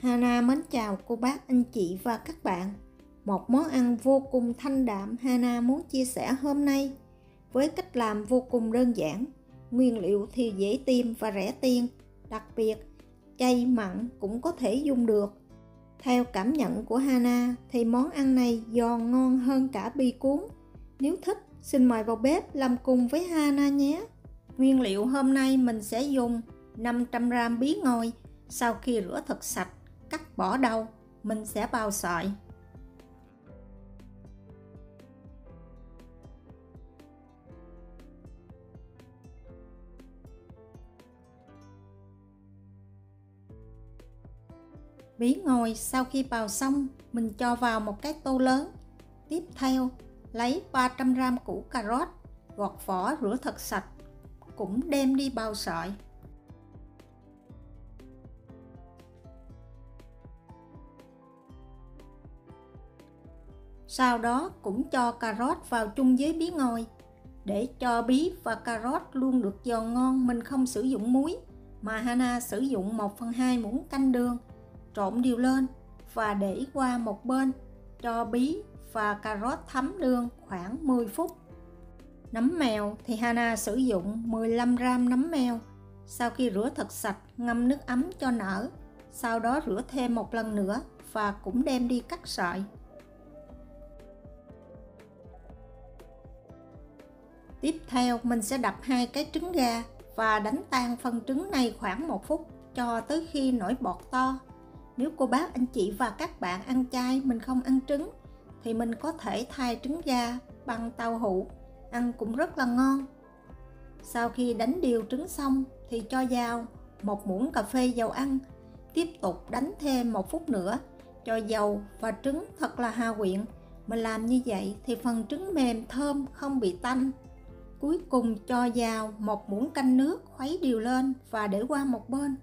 Hana mến chào cô bác, anh chị và các bạn. Một món ăn vô cùng thanh đạm Hana muốn chia sẻ hôm nay với cách làm vô cùng đơn giản. Nguyên liệu thì dễ tìm và rẻ tiền, đặc biệt chay mặn cũng có thể dùng được. Theo cảm nhận của Hana thì món ăn này giòn ngon hơn cả bi cuốn. Nếu thích, xin mời vào bếp làm cùng với Hana nhé. Nguyên liệu hôm nay mình sẽ dùng 500g bí ngòi. Sau khi rửa thật sạch, cắt bỏ đầu, mình sẽ bào sợi. Bí ngòi sau khi bào xong, mình cho vào một cái tô lớn. Tiếp theo, lấy 300g củ cà rốt, gọt vỏ rửa thật sạch, cũng đem đi bào sợi. Sau đó cũng cho cà rốt vào chung với bí ngòi. Để cho bí và cà rốt luôn được giòn ngon, mình không sử dụng muối, mà Hana sử dụng 1/2 muỗng canh đường. Trộn đều lên và để qua một bên, cho bí và cà rốt thấm đường khoảng 10 phút. Nấm mèo thì Hana sử dụng 15g nấm mèo. Sau khi rửa thật sạch, ngâm nước ấm cho nở. Sau đó rửa thêm một lần nữa và cũng đem đi cắt sợi. Tiếp theo mình sẽ đập 2 cái trứng gà và đánh tan phần trứng này khoảng 1 phút cho tới khi nổi bọt to. Nếu cô bác, anh chị và các bạn ăn chay, mình không ăn trứng thì mình có thể thay trứng gà bằng tàu hũ, ăn cũng rất là ngon. Sau khi đánh đều trứng xong thì cho vào 1 muỗng cà phê dầu ăn. Tiếp tục đánh thêm 1 phút nữa cho dầu và trứng thật là hòa quyện. Mình làm như vậy thì phần trứng mềm thơm, không bị tanh. Cuối cùng cho vào 1 muỗng canh nước, khuấy đều lên và để qua một bên.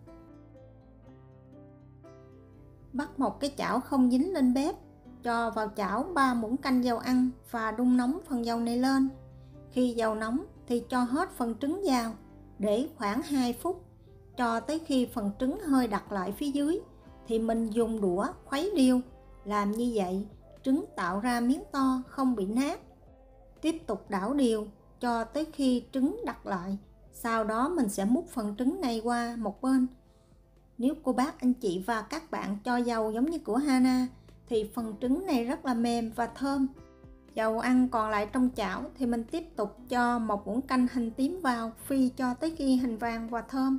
Bắt một cái chảo không dính lên bếp, cho vào chảo 3 muỗng canh dầu ăn và đun nóng phần dầu này lên. Khi dầu nóng thì cho hết phần trứng vào, để khoảng 2 phút, cho tới khi phần trứng hơi đặc lại phía dưới thì mình dùng đũa khuấy đều. Làm như vậy trứng tạo ra miếng to, không bị nát. Tiếp tục đảo đều cho tới khi trứng đặc lại. Sau đó mình sẽ múc phần trứng này qua một bên. Nếu cô bác, anh chị và các bạn cho dầu giống như của Hana thì phần trứng này rất là mềm và thơm. Dầu ăn còn lại trong chảo thì mình tiếp tục cho 1 muỗng canh hành tím vào, phi cho tới khi hành vàng và thơm.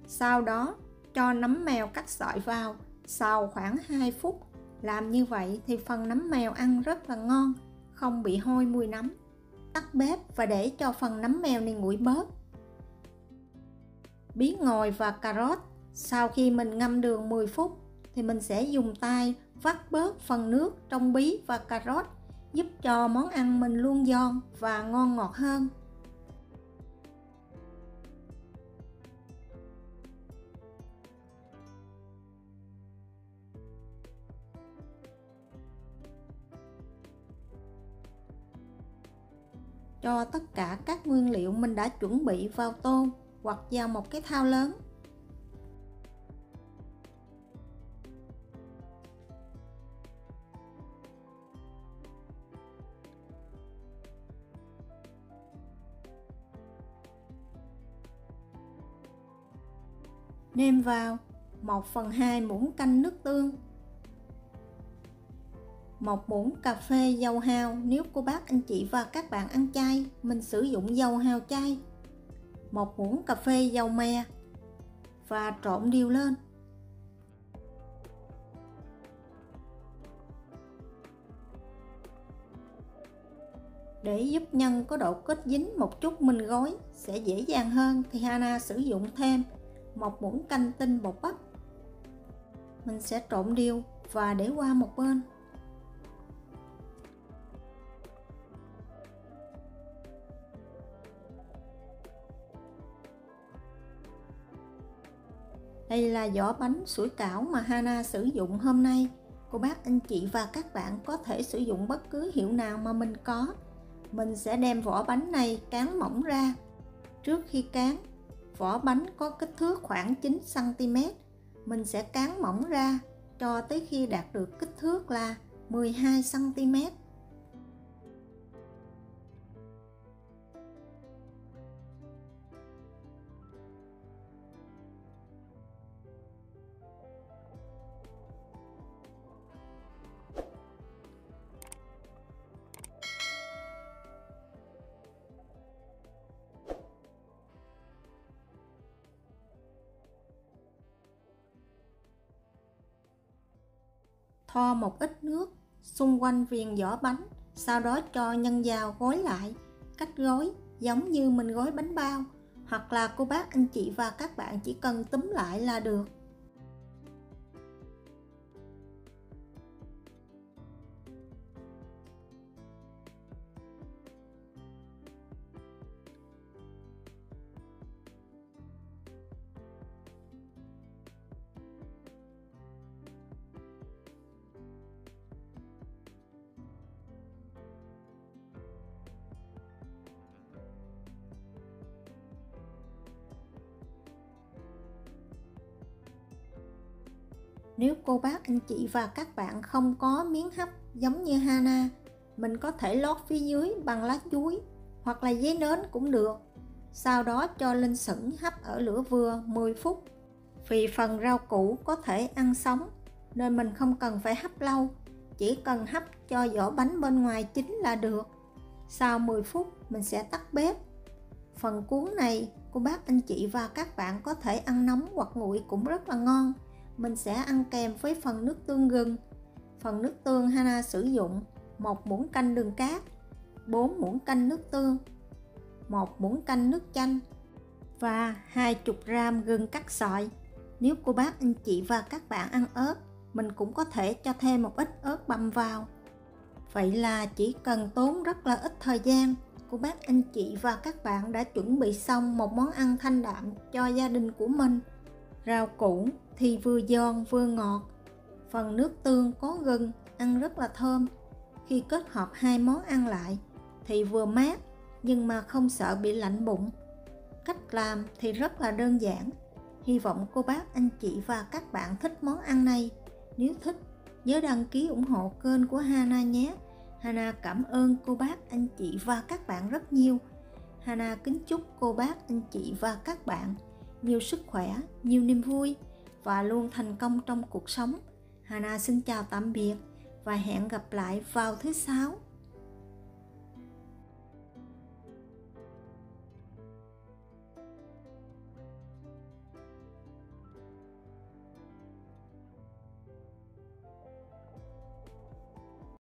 Sau đó cho nấm mèo cắt sợi vào, xào khoảng 2 phút. Làm như vậy thì phần nấm mèo ăn rất là ngon, không bị hôi mùi nấm. Tắt bếp và để cho phần nấm mèo này nguội bớt. Bí ngòi và cà rốt, sau khi mình ngâm đường 10 phút thì mình sẽ dùng tay vắt bớt phần nước trong bí và cà rốt, giúp cho món ăn mình luôn giòn và ngon ngọt hơn. Cho tất cả các nguyên liệu mình đã chuẩn bị vào tô hoặc vào một cái thau lớn. Nêm vào 1/2 muỗng canh nước tương, 1 muỗng cà phê dầu hào. Nếu cô bác, anh chị và các bạn ăn chay, mình sử dụng dầu hào chay. 1 muỗng cà phê dầu me và trộn đều lên. Để giúp nhân có độ kết dính một chút, mình gói sẽ dễ dàng hơn thì Hana sử dụng thêm 1 muỗng canh tinh bột bắp. Mình sẽ trộn đều và để qua một bên. Đây là vỏ bánh sủi cảo mà Hana sử dụng hôm nay. Cô bác, anh chị và các bạn có thể sử dụng bất cứ hiệu nào mà mình có. Mình sẽ đem vỏ bánh này cán mỏng ra. Trước khi cán, vỏ bánh có kích thước khoảng 9 cm. Mình sẽ cán mỏng ra cho tới khi đạt được kích thước là 12 cm. Thoa một ít nước xung quanh viền vỏ bánh, sau đó cho nhân vào gói lại. Cách gói giống như mình gói bánh bao, hoặc là cô bác anh chị và các bạn chỉ cần túm lại là được. Nếu cô bác anh chị và các bạn không có miếng hấp giống như Hana, mình có thể lót phía dưới bằng lá chuối hoặc là giấy nến cũng được. Sau đó cho lên sửng hấp ở lửa vừa 10 phút. Vì phần rau củ có thể ăn sống nên mình không cần phải hấp lâu, chỉ cần hấp cho vỏ bánh bên ngoài chín là được. Sau 10 phút mình sẽ tắt bếp. Phần cuốn này cô bác anh chị và các bạn có thể ăn nóng hoặc nguội cũng rất là ngon. Mình sẽ ăn kèm với phần nước tương gừng. Phần nước tương Hana sử dụng 1 muỗng canh đường cát, 4 muỗng canh nước tương, 1 muỗng canh nước chanh và 20 g gừng cắt sợi. Nếu cô bác anh chị và các bạn ăn ớt, mình cũng có thể cho thêm một ít ớt băm vào. Vậy là chỉ cần tốn rất là ít thời gian, cô bác anh chị và các bạn đã chuẩn bị xong một món ăn thanh đạm cho gia đình của mình. Rau củ thì vừa giòn vừa ngọt, phần nước tương có gừng ăn rất là thơm. Khi kết hợp hai món ăn lại thì vừa mát nhưng mà không sợ bị lạnh bụng. Cách làm thì rất là đơn giản. Hy vọng cô bác anh chị và các bạn thích món ăn này. Nếu thích, nhớ đăng ký ủng hộ kênh của Hana nhé. Hana cảm ơn cô bác anh chị và các bạn rất nhiều. Hana kính chúc cô bác anh chị và các bạn nhiều sức khỏe, nhiều niềm vui và luôn thành công trong cuộc sống. Hana xin chào tạm biệt và hẹn gặp lại vào thứ Sáu.